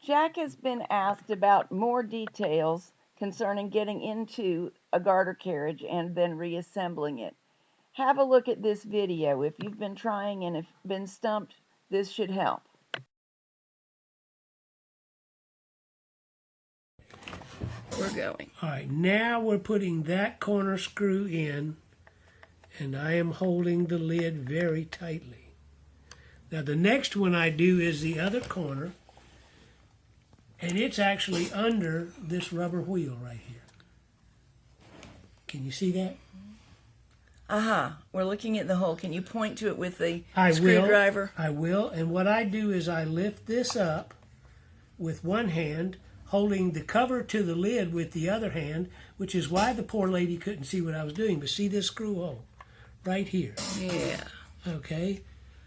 Jack has been asked about more details concerning getting into a garter carriage and then reassembling it. Have a look at this video. If you've been trying and have been stumped, this should help. We're going. All right, now we're putting that corner screw in, and I am holding the lid very tightly. Now the next one I do is the other corner, and it's actually under this rubber wheel right here. Can you see that? We're looking at the hole. Can you point to it with the I screwdriver? I will, and what I do is I lift this up with one hand, holding the cover to the lid with the other hand, which is why the poor lady couldn't see what I was doing. But see this screw hole right here? Yeah. Okay.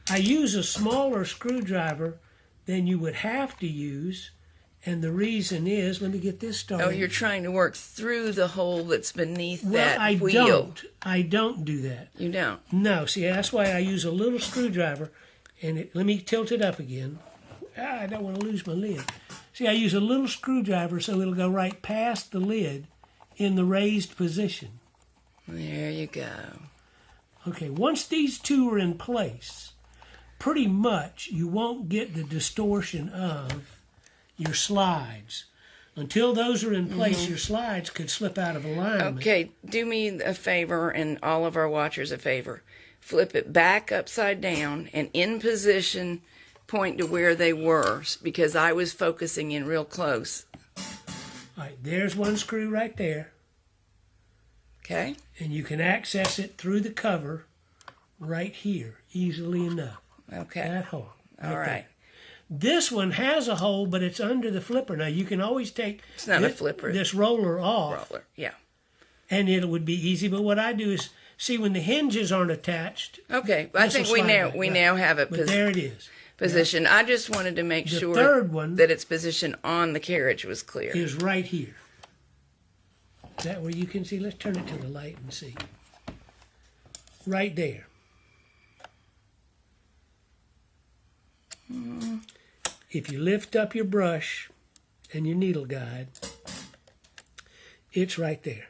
I use a smaller screwdriver than you would have to use, and the reason is, let me get this started. Oh, you're trying to work through the hole that's beneath that wheel. Well, I don't do that. You don't? No, see, that's why I use a little screwdriver, and let me tilt it up again. I don't want to lose my lid. See, I use a little screwdriver so it'll go right past the lid in the raised position. There you go. Okay, once these two are in place, pretty much you won't get the distortion of your slides. Until those are in place, your slides could slip out of alignment. Okay, do me a favor and all of our watchers a favor. Flip it back upside down and in position, point to where they were, because I was focusing in real close. All right, there's one screw right there. Okay. And you can access it through the cover right here, easily enough. Okay. That hole. All right. There. This one has a hole, but it's under the flipper. Now, you can always take it's not a flipper. This roller off. Yeah. And it would be easy. But what I do is, see, when the hinges aren't attached. Okay. I think we now have it. But there it is. Position. Yeah. I just wanted to make sure third one that its position on the carriage was clear. Is right here. Is that where you can see? Let's turn it to the light and see. Right there. If you lift up your brush and your needle guide, it's right there.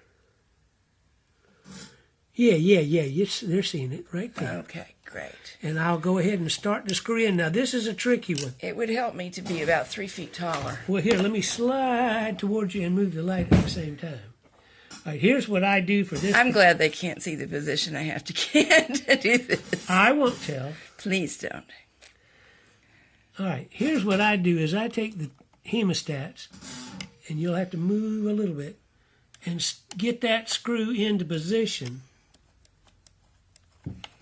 Yeah. They're seeing it right there. Okay, great. And I'll go ahead and start the screw in. Now, this is a tricky one. It would help me to be about 3 feet taller. Well, here, let me slide towards you and move the light at the same time. All right, here's what I do for this. I'm glad they can't see the position I have to get to do this. I won't tell. Please don't. All right, here's what I do is I take the hemostats, and you'll have to move a little bit, and get that screw into position,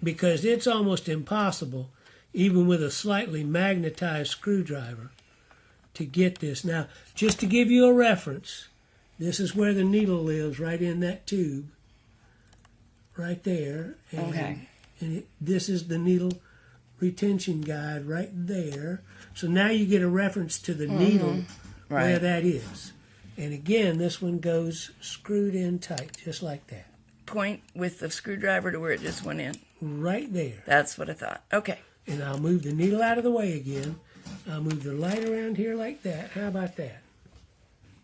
because it's almost impossible, even with a slightly magnetized screwdriver, to get this. Now, just to give you a reference, this is where the needle lives, right in that tube, right there. And, okay. And this is the needle retention guide right there. So now you get a reference to the needle where that is. And again, this one goes screwed in tight, just like that. Point with the screwdriver to where it just went in. Right there. That's what I thought. Okay. And I'll move the needle out of the way again. I'll move the light around here like that. How about that?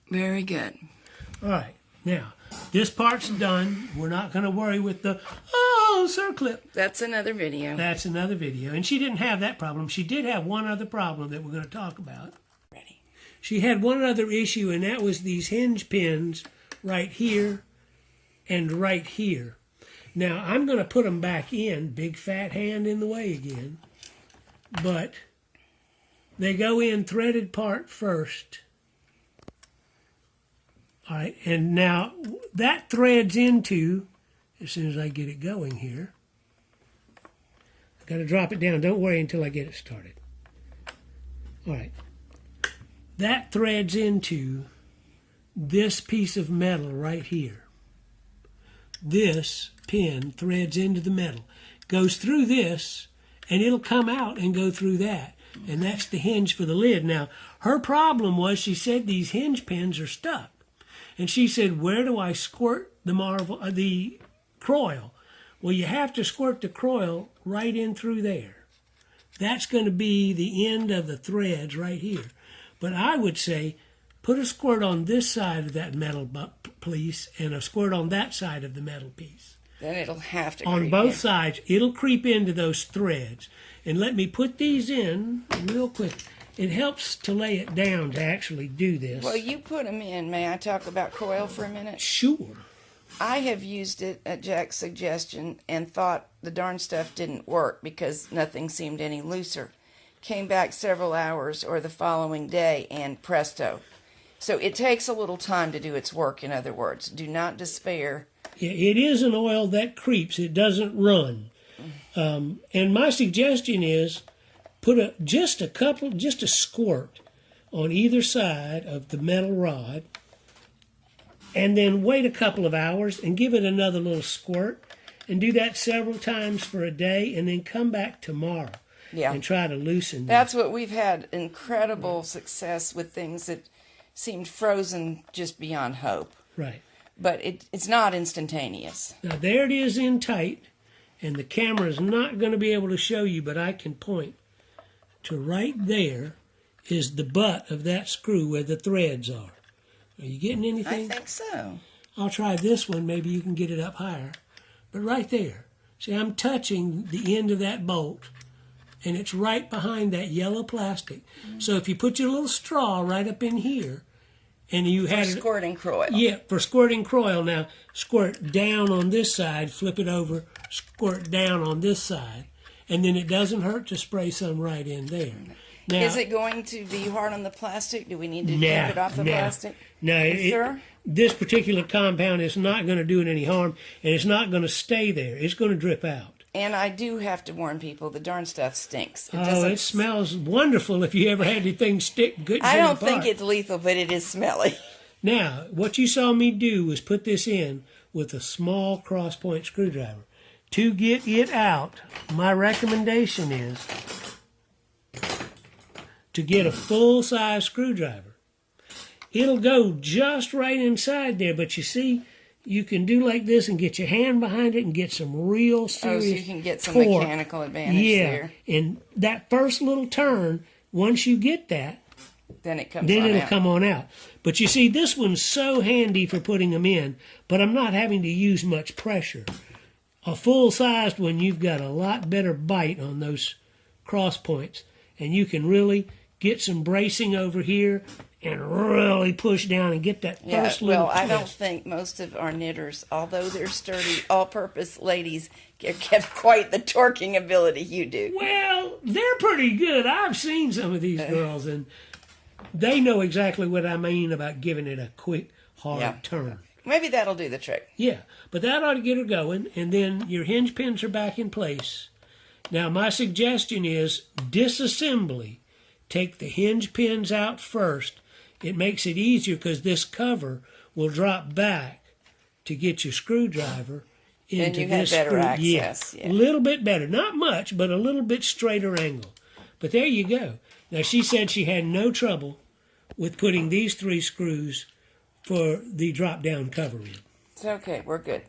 Very good. All right. Now, this part's done. We're not going to worry with the, circlip. That's another video. That's another video. And she didn't have that problem. She did have one other problem that we're going to talk about. Ready. She had one other issue, and that was these hinge pins right here and right here. Now, I'm going to put them back in. Big fat hand in the way again. But they go in threaded part first. All right, and now that threads into, as soon as I get it going here, I've got to drop it down. Don't worry until I get it started. All right, that threads into this piece of metal right here. This pin threads into the metal, goes through this, and it'll come out and go through that. And that's the hinge for the lid. Now, her problem was she said these hinge pins are stuck. And she said, where do I squirt the croil? Well, you have to squirt the croil right in through there. That's going to be the end of the threads right here. But I would say put a squirt on this side of that metal piece and a squirt on that side of the metal piece. Then it'll have to On creep both in. sides, it'll creep into those threads. And let me put these in real quick. It helps to lay it down to actually do this. Well, you put them in. May I talk about coil for a minute? Sure. I have used it at Jack's suggestion and thought the darn stuff didn't work because nothing seemed any looser. Came back several hours or the following day and presto. So it takes a little time to do its work, in other words. Do not despair. Yeah, it is an oil that creeps. It doesn't run. And my suggestion is put just a squirt on either side of the metal rod, and then wait a couple of hours and give it another little squirt, and do that several times for a day, and then come back tomorrow and try to loosen them. That's what we've had incredible success with things that seemed frozen just beyond hope. Right. But it's not instantaneous. Now there it is in tight, and the camera is not going to be able to show you, but I can point to right there is the butt of that screw where the threads are. Are you getting anything? I think so. I'll try this one. Maybe you can get it up higher. But right there. See, I'm touching the end of that bolt, and it's right behind that yellow plastic. So if you put your little straw right up in here, and you had it... squirting coil. Yeah, for squirting coil. Now, squirt down on this side, flip it over, squirt down on this side, and then it doesn't hurt to spray some right in there. Now, is it going to be hard on the plastic? Do we need to take it off the plastic? No, Sure? This particular compound is not going to do it any harm, and it's not going to stay there. It's going to drip out. And I do have to warn people, the darn stuff stinks. It smells wonderful if you ever had anything stick good. I don't think it's lethal, but it is smelly. Now, what you saw me do was put this in with a small cross-point screwdriver. To get it out, my recommendation is to get a full-size screwdriver. It'll go just right inside there, but you see, you can do like this and get your hand behind it and get some real serious so you can get some torque. mechanical advantage there. And that first little turn, once you get that, then it'll come on out. But you see, this one's so handy for putting them in, but I'm not having to use much pressure. A full-sized one, you've got a lot better bite on those cross points, and you can really get some bracing over here and really push down and get that first little twist. I don't think most of our knitters, although they're sturdy, all-purpose ladies, have quite the torquing ability you do. Well, they're pretty good. I've seen some of these girls, and they know exactly what I mean about giving it a quick, hard turn. Maybe that'll do the trick. Yeah, but that ought to get her going, and then your hinge pins are back in place. Now, my suggestion is disassembly. Take the hinge pins out first. It makes it easier because this cover will drop back to get your screwdriver into this screw. And you have better access. Yeah, a little bit better. Not much, but a little bit straighter angle. But there you go. Now, she said she had no trouble with putting these 3 screws for the drop-down cover in. It's okay. We're good.